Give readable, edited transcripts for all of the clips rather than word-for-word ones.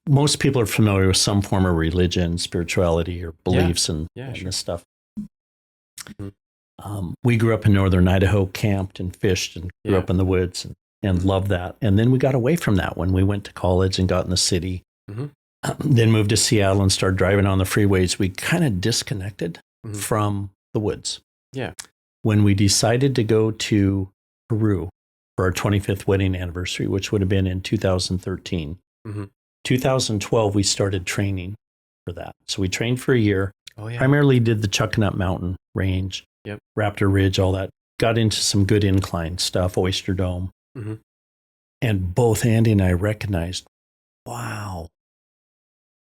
most people are familiar with some form of religion, spirituality, or beliefs and sure. this stuff. Mm-hmm. We grew up in northern Idaho, camped and fished and grew up in the woods and loved that. And then we got away from that when we went to college and got in the city. Mm-hmm. Then moved to Seattle and started driving on the freeways. We kind of disconnected from the woods. Yeah. When we decided to go to Peru for our 25th wedding anniversary, which would have been in 2013, 2012, we started training for that. So we trained for a year. Oh, yeah. Primarily did the Chuckanut Mountain Range, Raptor Ridge, all that. Got into some good incline stuff, Oyster Dome. And both Andy and I recognized, wow,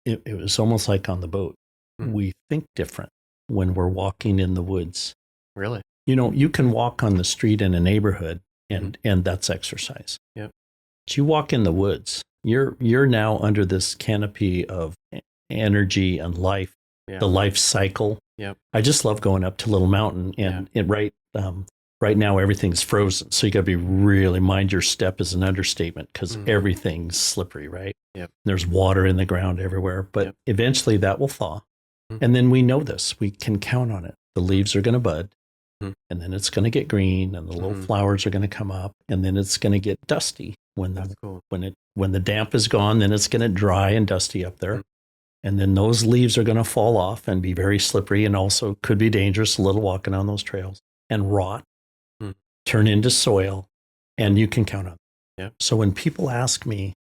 it was almost like on the boat. We think different when we're walking in the woods. Really? You know, you can walk on the street in a neighborhood and that's exercise. Yep. But you walk in the woods, you're now under this canopy of energy and life, the life cycle. Yep. I just love going up to Little Mountain and right now everything's frozen. So you got to be really mind your step is an understatement because everything's slippery, right? Yep. There's water in the ground everywhere, but eventually that will thaw. And then we know this, we can count on it. The leaves are going to bud and then it's going to get green and the little flowers are going to come up and then it's going to get dusty when the damp is gone, then it's going to dry and dusty up there. And then those leaves are going to fall off and be very slippery and also could be dangerous a little walking on those trails and rot, turn into soil, and you can count on it. Yep. So when people ask me,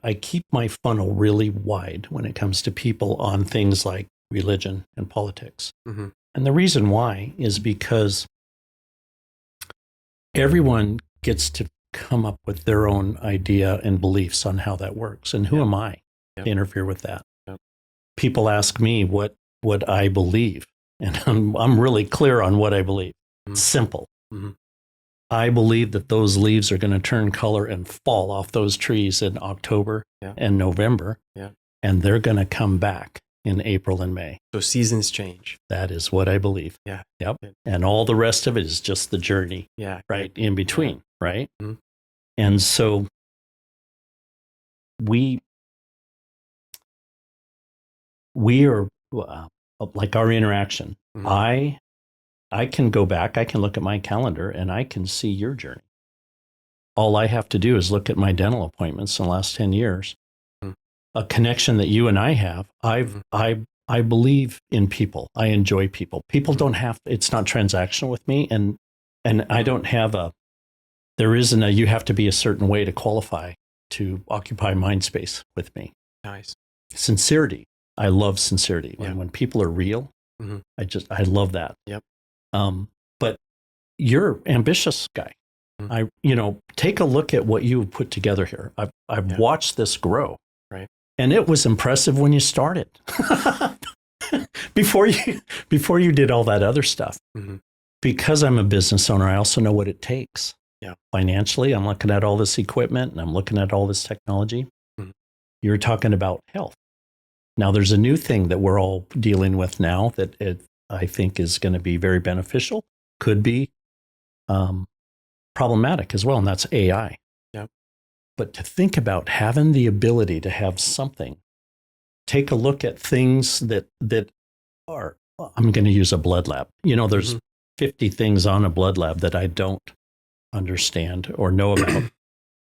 I keep my funnel really wide when it comes to people on things like religion and politics. And the reason why is because everyone gets to come up with their own idea and beliefs on how that works. And who am I to interfere with that? People ask me what I believe, and I'm really clear on what I believe. Simple. I believe that those leaves are going to turn color and fall off those trees in October and November, and they're going to come back in April and May. So seasons change. That is what I believe. Yeah. Yep. And all the rest of it is just the journey. Right. In between. Right. And so we are like our interaction. I can go back, I can look at my calendar and I can see your journey. All I have to do is look at my dental appointments in the last 10 years. A connection that you and I have. I believe in people. I enjoy people. People don't have, it's not transactional with me. And I don't have there isn't you have to be a certain way to qualify to occupy mind space with me. Nice. Sincerity. I love sincerity. When people are real, I love that. Yep. But you're ambitious guy. Take a look at what you've put together here. I've watched this grow. Right. And it was impressive when you started. before you did all that other stuff. Because I'm a business owner, I also know what it takes. Financially, I'm looking at all this equipment and I'm looking at all this technology. You're talking about health. Now, there's a new thing that we're all dealing with now that I think is going to be very beneficial, could be problematic as well, and that's AI. But to think about having the ability to have something, take a look at things that are, I'm going to use a blood lab. There's 50 things on a blood lab that I don't understand or know about.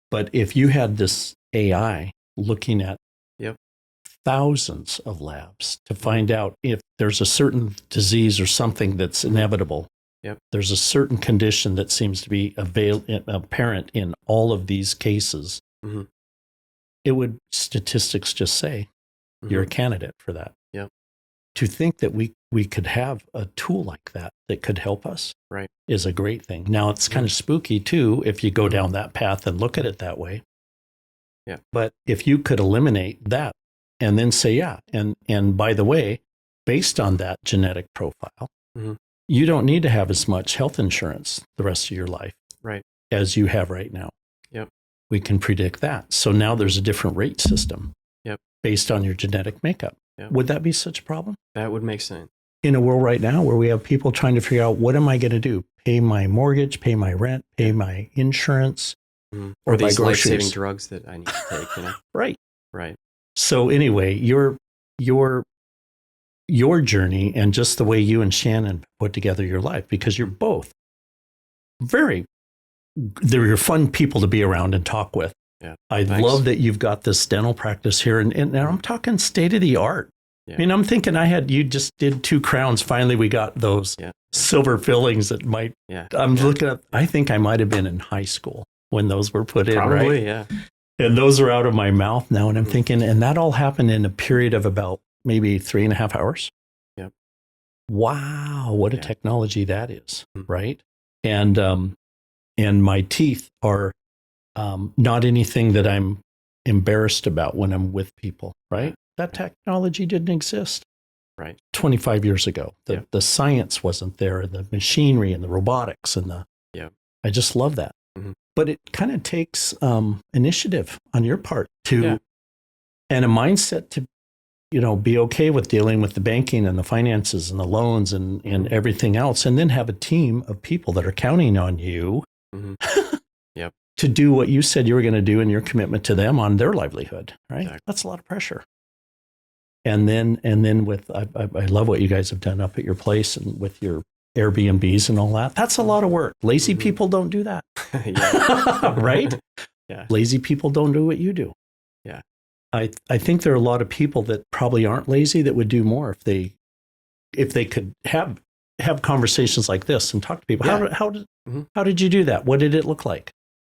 But if you had this AI looking at thousands of labs to find out if there's a certain disease or something that's inevitable, there's a certain condition that seems to be apparent in all of these cases, it would, statistics just say, you're a candidate for that. To think that we could have a tool like that could help us is a great thing. Now, it's kind of spooky, too, if you go down that path and look at it that way. But if you could eliminate that and then say, and by the way, based on that genetic profile, you don't need to have as much health insurance the rest of your life as you have right now. We can predict that. So now there's a different rate system based on your genetic makeup. Would that be such a problem? That would make sense. In a world right now where we have people trying to figure out, what am I going to do? Pay my mortgage, pay my rent, pay my insurance, or Or buy these life-saving groceries. drugs that I need to take, Right. Right. So anyway, your journey and just the way you and Shannon put together your life, because you're both they're fun people to be around and talk with. Yeah. I Thanks. love that you've got this dental practice here, and I'm talking state of the art. Yeah. I mean, I'm thinking you just did 2 crowns. Finally, we got those silver fillings that might. Yeah. I'm looking at. I think I might have been in high school when those were put in. Probably, right? yeah. And those are out of my mouth now, and I'm thinking, and that all happened in a period of about maybe 3.5 hours. Yep. Wow, what a technology that is, right? And my teeth are not anything that I'm embarrassed about when I'm with people, right? That technology didn't exist. Right. 25 years ago. The science wasn't there, the machinery and the robotics and I just love that. But it kind of takes initiative on your part and a mindset to, be okay with dealing with the banking and the finances and the loans and everything else, and then have a team of people that are counting on you to do what you said you were going to do, and your commitment to them on their livelihood, right? Exactly. That's a lot of pressure. And then with, I love what you guys have done up at your place and with your Airbnbs and all that. That's a lot of work. Lazy people don't do that. Right? Yeah. Lazy people don't do what you do. Yeah. I think there are a lot of people that probably aren't lazy that would do more if they could have conversations like this and talk to people. How did you do that? What did it look like?